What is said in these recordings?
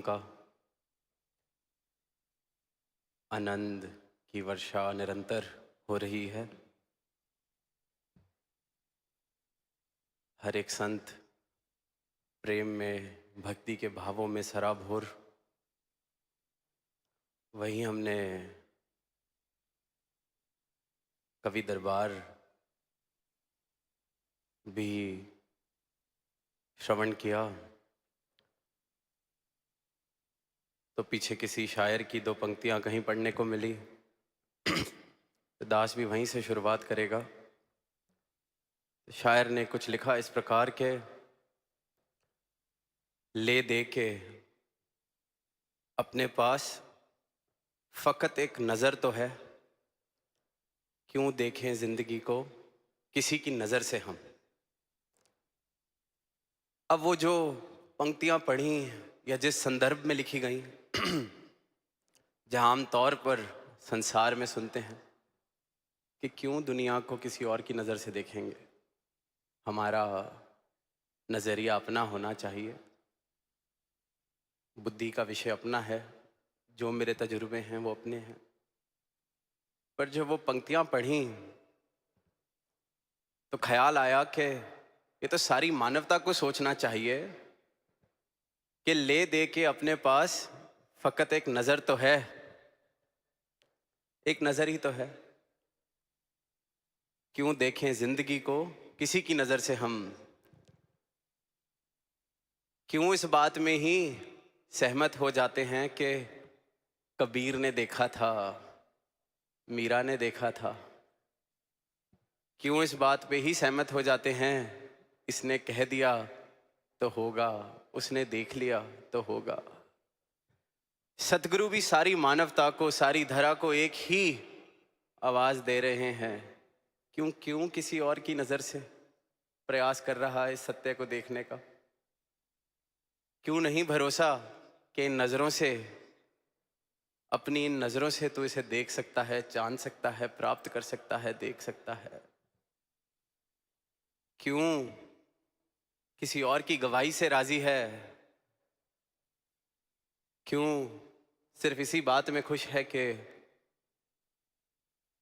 का आनंद की वर्षा निरंतर हो रही है। हर एक संत प्रेम में, भक्ति के भावों में सराबोर। वहीं हमने कवि दरबार भी श्रवण किया, तो पीछे किसी शायर की दो पंक्तियां कहीं पढ़ने को मिली। तो दास भी वहीं से शुरुआत करेगा। शायर ने कुछ लिखा इस प्रकार के, ले दे के अपने पास फकत एक नज़र तो है, क्यों देखें जिंदगी को किसी की नज़र से हम। अब वो जो पंक्तियां पढ़ी या जिस संदर्भ में लिखी गई, जहां आम तौर पर संसार में सुनते हैं कि क्यों दुनिया को किसी और की नज़र से देखेंगे, हमारा नज़रिया अपना होना चाहिए, बुद्धि का विषय अपना है, जो मेरे तजुर्बे हैं वो अपने हैं। पर जब वो पंक्तियां पढ़ी तो ख्याल आया कि ये तो सारी मानवता को सोचना चाहिए कि ले दे के अपने पास फकत एक नज़र तो है, एक नज़र ही तो है, क्यों देखें जिंदगी को किसी की नज़र से हम। क्यों इस बात में ही सहमत हो जाते हैं कि कबीर ने देखा था, मीरा ने देखा था। क्यों इस बात पे ही सहमत हो जाते हैं, इसने कह दिया तो होगा, उसने देख लिया तो होगा। सतगुरु भी सारी मानवता को, सारी धरा को एक ही आवाज दे रहे हैं, क्यों क्यों किसी और की नज़र से प्रयास कर रहा है इस सत्य को देखने का। क्यों नहीं भरोसा कि इन नज़रों से, अपनी इन नज़रों से तो इसे देख सकता है, जान सकता है, प्राप्त कर सकता है, देख सकता है। क्यों किसी और की गवाही से राजी है, क्यों सिर्फ इसी बात में खुश है कि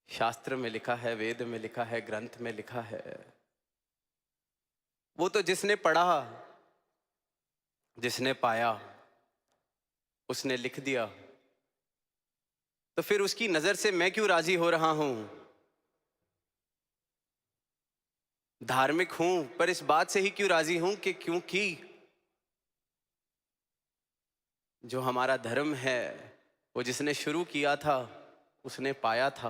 शास्त्र में लिखा है, वेद में लिखा है, ग्रंथ में लिखा है। वो तो जिसने पढ़ा, जिसने पाया, उसने लिख दिया, तो फिर उसकी नज़र से मैं क्यों राजी हो रहा हूं। धार्मिक हूं पर इस बात से ही क्यों राजी हूं कि क्योंकि जो हमारा धर्म है वो जिसने शुरू किया था उसने पाया था।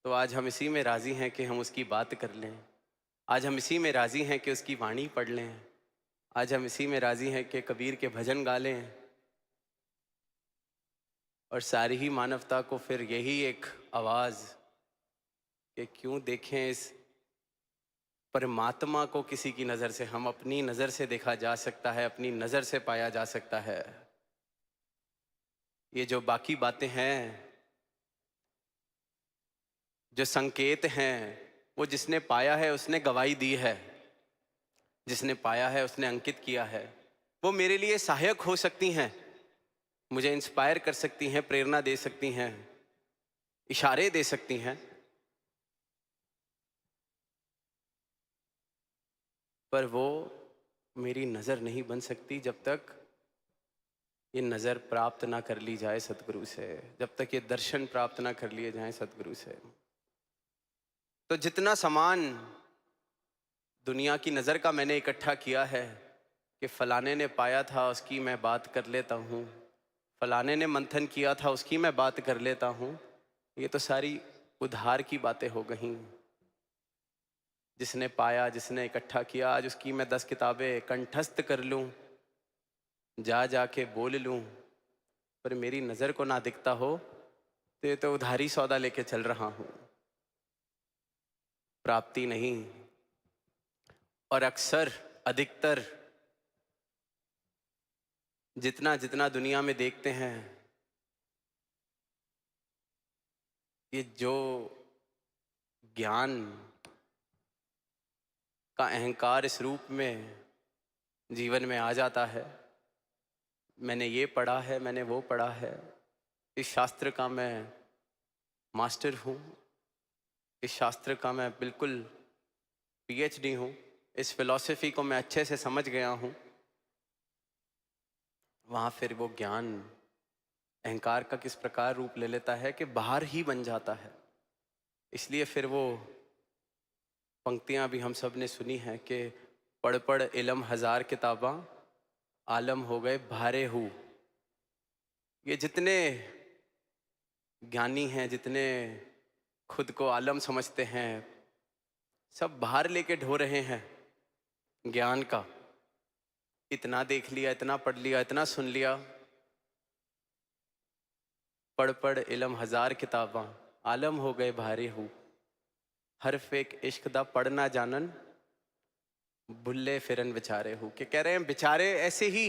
तो आज हम इसी में राजी हैं कि हम उसकी बात कर लें, आज हम इसी में राजी हैं कि उसकी वाणी पढ़ लें, आज हम इसी में राजी हैं कि कबीर के भजन गा लें। और सारी ही मानवता को फिर यही एक आवाज़ कि क्यों देखें इस परमात्मा को किसी की नज़र से, हम अपनी नज़र से देखा जा सकता है, अपनी नज़र से पाया जा सकता है। ये जो बाकी बातें हैं, जो संकेत हैं, वो जिसने पाया है उसने गवाही दी है, जिसने पाया है उसने अंकित किया है। वो मेरे लिए सहायक हो सकती हैं, मुझे इंस्पायर कर सकती हैं, प्रेरणा दे सकती हैं, इशारे दे सकती हैं, पर वो मेरी नज़र नहीं बन सकती जब तक ये नज़र प्राप्त ना कर ली जाए सतगुरु से, जब तक ये दर्शन प्राप्त ना कर लिए जाएं सतगुरु से। तो जितना सामान दुनिया की नज़र का मैंने इकट्ठा किया है कि फलाने ने पाया था उसकी मैं बात कर लेता हूँ, फलाने ने मंथन किया था उसकी मैं बात कर लेता हूँ, ये तो सारी उधार की बातें हो गईं। जिसने पाया, जिसने इकट्ठा किया, आज उसकी मैं 10 किताबें कंठस्थ कर लूँ, जा जा के बोल लूँ, पर मेरी नज़र को ना दिखता हो तो ये तो उधारी सौदा लेके चल रहा हूँ, प्राप्ति नहीं। और अक्सर, अधिकतर जितना जितना दुनिया में देखते हैं, ये जो ज्ञान का अहंकार इस रूप में जीवन में आ जाता है, मैंने ये पढ़ा है, मैंने वो पढ़ा है, इस शास्त्र का मैं मास्टर हूँ, इस शास्त्र का मैं बिल्कुल पीएचडी हूँ, इस फिलॉसफी को मैं अच्छे से समझ गया हूँ, वहाँ फिर वो ज्ञान अहंकार का किस प्रकार रूप ले लेता है कि बाहर ही बन जाता है। इसलिए फिर वो पंक्तियाँ भी हम सब ने सुनी हैं कि पढ़ पढ़ इलम हजार किताबां, आलम हो गए भारे हूँ। ये जितने ज्ञानी हैं, जितने खुद को आलम समझते हैं, सब बाहर लेके ढो रहे हैं ज्ञान का। इतना देख लिया, इतना पढ़ लिया, इतना सुन लिया, पढ़ पढ़ इलम हजार किताबां, आलम हो गए भारे हूँ। हरफ एक इश्क दा पढ़ ना जानन, भुल्ले फिरन बेचारे हूँ। कि कह रहे हैं बेचारे ऐसे ही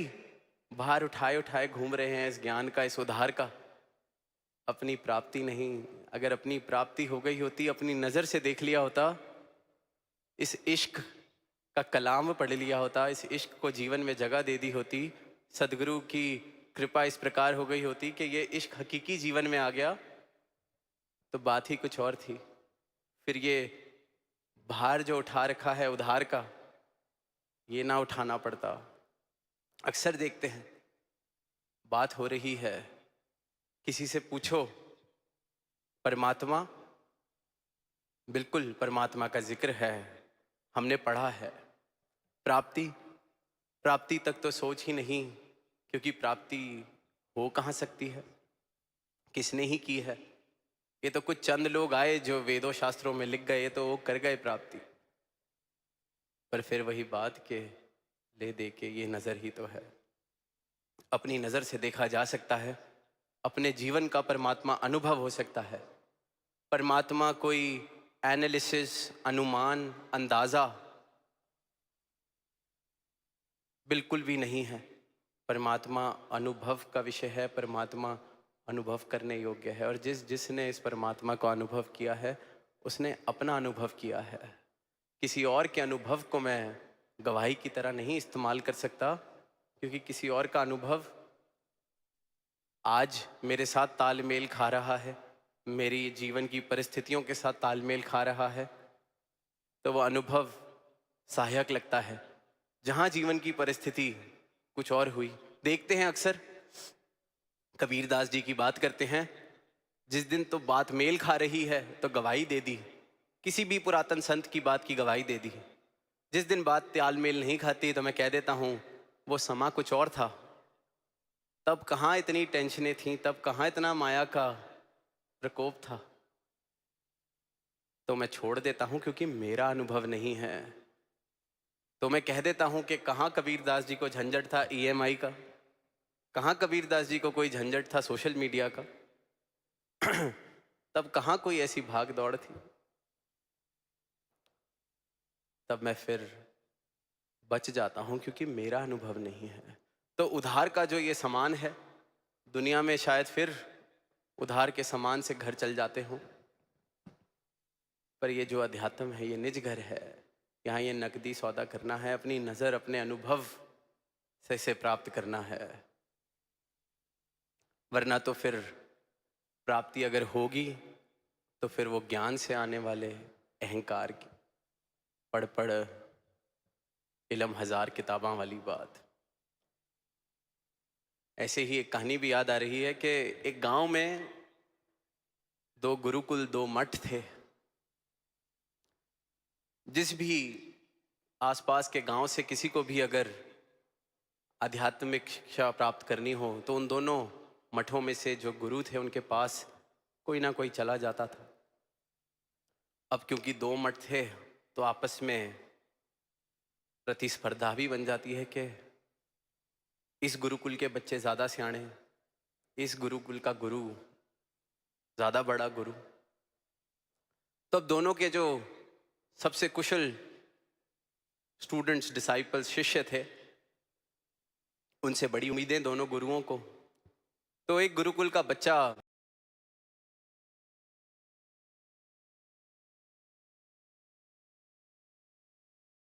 बाहर उठाए उठाए घूम रहे हैं इस ज्ञान का, इस उद्धार का, अपनी प्राप्ति नहीं। अगर अपनी प्राप्ति हो गई होती, अपनी नज़र से देख लिया होता, इस इश्क का कलाम पढ़ लिया होता, इस इश्क को जीवन में जगह दे दी होती, सदगुरु की कृपा इस प्रकार हो गई होती कि ये इश्क हकीकी जीवन में आ गया, तो बात ही कुछ और थी। फिर ये भार जो उठा रखा है उद्धार का, ये ना उठाना पड़ता। अक्सर देखते हैं बात हो रही है, किसी से पूछो परमात्मा, बिल्कुल परमात्मा का जिक्र है, हमने पढ़ा है। प्राप्ति, प्राप्ति तक तो सोच ही नहीं, क्योंकि प्राप्ति हो कहाँ सकती है, किसने ही की है। ये तो कुछ चंद लोग आए जो वेदों शास्त्रों में लिख गए, तो वो कर गए प्राप्ति। पर फिर वही बात के ले दे के ये नज़र ही तो है। अपनी नज़र से देखा जा सकता है, अपने जीवन का परमात्मा अनुभव हो सकता है। परमात्मा कोई एनालिसिस, अनुमान, अंदाज़ा बिल्कुल भी नहीं है। परमात्मा अनुभव का विषय है, परमात्मा अनुभव करने योग्य है। और जिसने इस परमात्मा को अनुभव किया है, उसने अपना अनुभव किया है। किसी और के अनुभव को मैं गवाही की तरह नहीं इस्तेमाल कर सकता, क्योंकि किसी और का अनुभव आज मेरे साथ तालमेल खा रहा है, मेरी जीवन की परिस्थितियों के साथ तालमेल खा रहा है, तो वह अनुभव सहायक लगता है। जहाँ जीवन की परिस्थिति कुछ और हुई, देखते हैं अक्सर कबीरदास जी की बात करते हैं, जिस दिन तो बात मेल खा रही है तो गवाही दे दी, किसी भी पुरातन संत की बात की गवाही दे दी। जिस दिन बात तालमेल नहीं खाती तो मैं कह देता हूँ वो समा कुछ और था, तब कहाँ इतनी टेंशनें थीं, तब कहाँ इतना माया का प्रकोप था। तो मैं छोड़ देता हूँ क्योंकि मेरा अनुभव नहीं है। तो मैं कह देता हूँ कि कहाँ कबीरदास जी को झंझट था ईएमआई का, कहाँ कबीरदास जी को कोई झंझट था सोशल मीडिया का, तब कहाँ कोई ऐसी भाग दौड़ थी। तब मैं फिर बच जाता हूँ क्योंकि मेरा अनुभव नहीं है। तो उधार का जो ये सामान है, दुनिया में शायद फिर उधार के सामान से घर चल जाते हों, पर ये जो अध्यात्म है, ये निज घर है। यहाँ ये नकदी सौदा करना है, अपनी नज़र, अपने अनुभव से इसे प्राप्त करना है। वरना तो फिर प्राप्ति अगर होगी तो फिर वो ज्ञान से आने वाले अहंकार की पढ़ पढ़ इलम हजार किताबां वाली बात। ऐसे ही एक कहानी भी याद आ रही है कि एक गांव में दो गुरुकुल, दो मठ थे। जिस भी आसपास के गांव से किसी को भी अगर आध्यात्मिक शिक्षा प्राप्त करनी हो तो उन दोनों मठों में से जो गुरु थे उनके पास कोई ना कोई चला जाता था। अब क्योंकि दो मठ थे तो आपस में प्रतिस्पर्धा भी बन जाती है कि इस गुरुकुल के बच्चे ज़्यादा सियाणे, इस गुरुकुल का गुरु ज़्यादा बड़ा गुरु। तो अब दोनों के जो सबसे कुशल स्टूडेंट्स, डिसाइपल्स, शिष्य थे, उनसे बड़ी उम्मीदें दोनों गुरुओं को। तो एक गुरुकुल का बच्चा